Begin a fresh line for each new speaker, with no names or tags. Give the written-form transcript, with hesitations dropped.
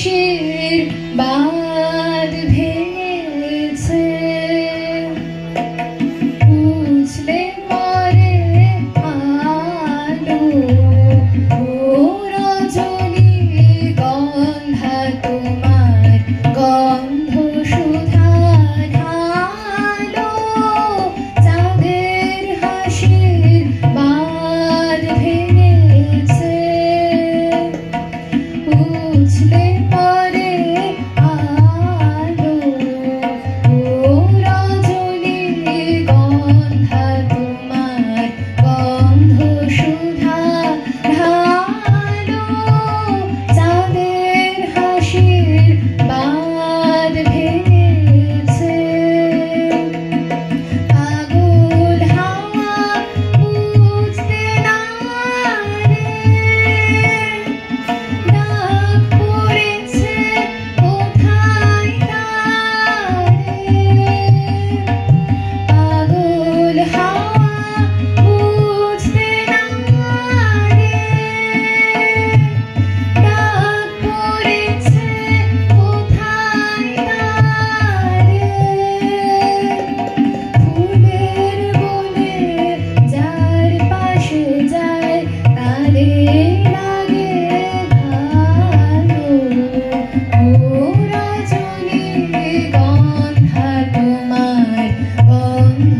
হাসির বাঁধ ভেঙেছে। বুঝলে পরে আলো ও রজনী গন্ধা তোমার গন্ধ সুধা ঢালো চাঁদের হাসির বাঁধ ভেঙেছে। বুঝলে পরে আলো ও রজনী গন্ধা তোমার গন্ধ সুধা ঢালো চাঁদের হাসির বাঁধ ভেঙেছে। পাগল হাওয়া বুঝতে না রে ডাক পড়েছে কোথায় তারে। পাগল হাওয়া বুঝতে না রে ডাক পড়েছে কোথায় তারে। ফুলের বনে যার পাশে যায় তারে লাগে ভালো ও রজনী গন্ধা তোমার গন্ধ